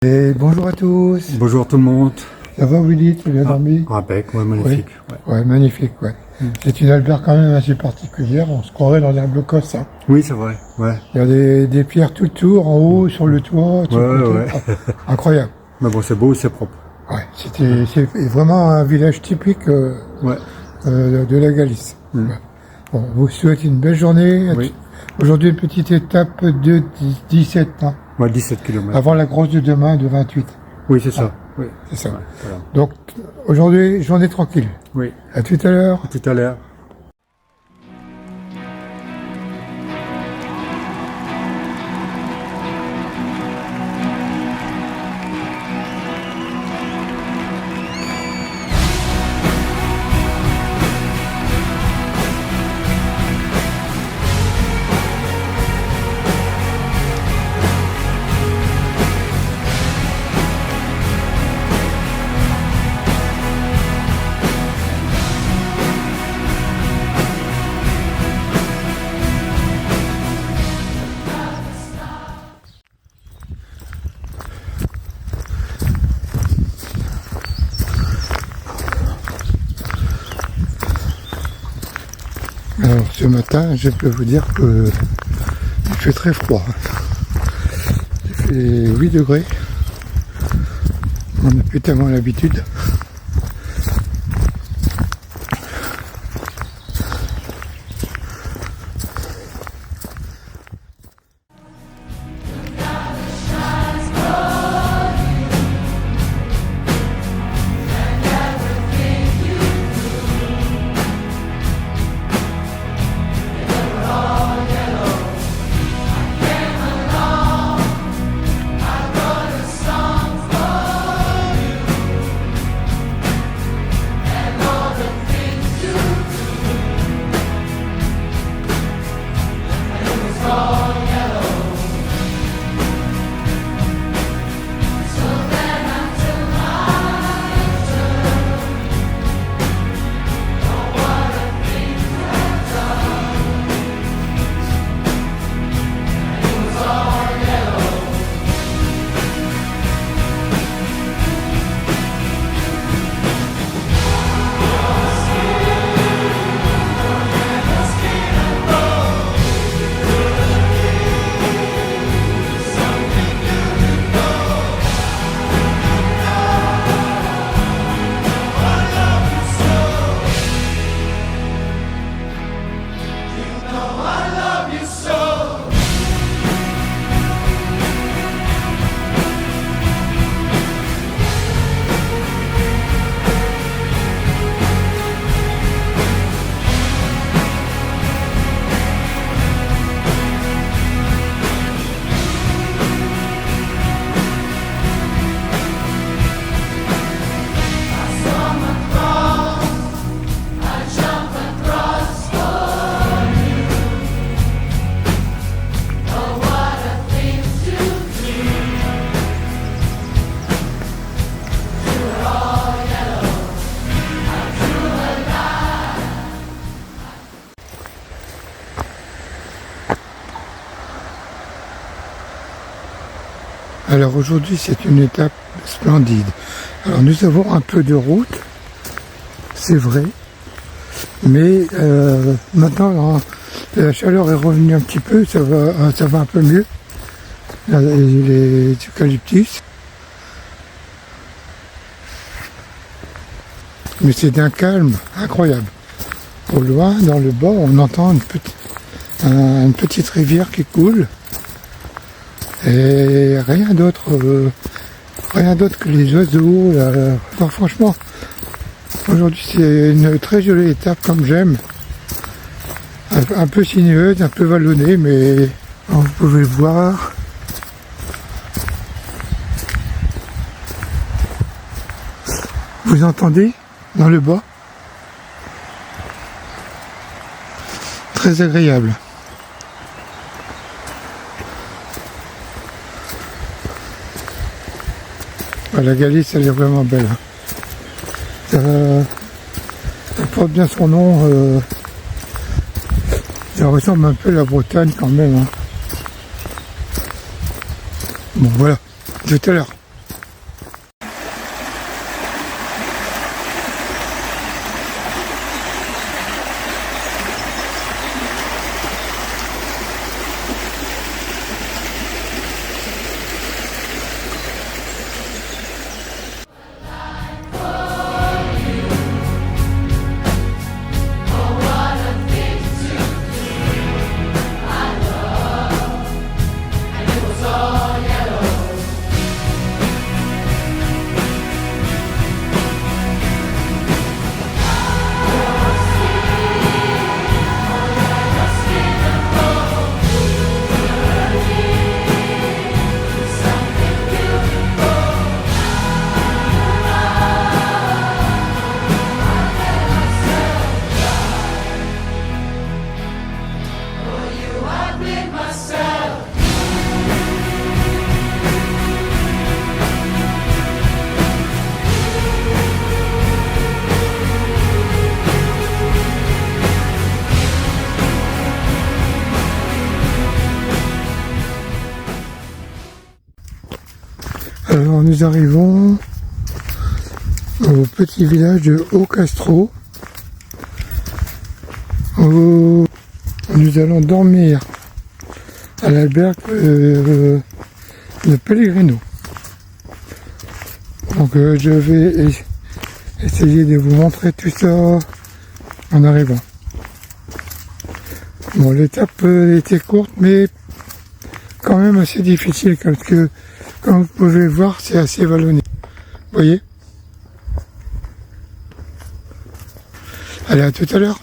Et bonjour à tous. Bonjour tout le monde. Ça va Willy, tu as bien dormi? Impec, ouais, magnifique. Oui. Ouais, magnifique, ouais. C'est une Albert quand même assez particulière, on se croirait dans un blocos. Hein. Oui, c'est vrai, ouais. Il y a des pierres tout autour, en haut, sur le toit, sur le côté. Ouais. Incroyable. Mais bon, c'est beau, c'est propre. Ouais, c'est vraiment un village typique Ouais. de la Galice. Ouais. Bon, on vous souhaite une belle journée. Oui. Aujourd'hui, une petite étape de 17 ans. Ouais, 17 km. Avant la grosse de demain de 28. Oui, c'est ça. Oui. C'est ça. Ouais, voilà. Donc, aujourd'hui, journée tranquille. Oui. À tout à l'heure. Tout à l'heure. Alors, ce matin, je peux vous dire que il fait très froid. Il fait 8 degrés. On n'a plus tellement l'habitude. Alors aujourd'hui, c'est une étape splendide. Alors nous avons un peu de route, c'est vrai, mais maintenant la chaleur est revenue un petit peu, ça va un peu mieux. Les eucalyptus. Mais c'est d'un calme incroyable. Au loin, dans le bas, on entend une petite rivière qui coule. Et rien d'autre que les oiseaux. Là. Enfin, franchement, aujourd'hui c'est une très jolie étape comme j'aime. Un peu sinueuse, un peu vallonnée, mais vous pouvez le voir. Vous entendez dans le bas? Très agréable. La Galice, elle est vraiment belle. Elle porte bien son nom. Ça ressemble un peu à la Bretagne quand même. Hein. Bon voilà, tout à l'heure. nous arrivons au petit village de Haut-Castro, où nous allons dormir à l'albergue de Pellegrino. Donc je vais essayer de vous montrer tout ça en arrivant. Bon, l'étape était courte, mais quand même assez difficile, parce que, comme vous pouvez le voir, c'est assez vallonné. Vous voyez? Allez, à tout à l'heure.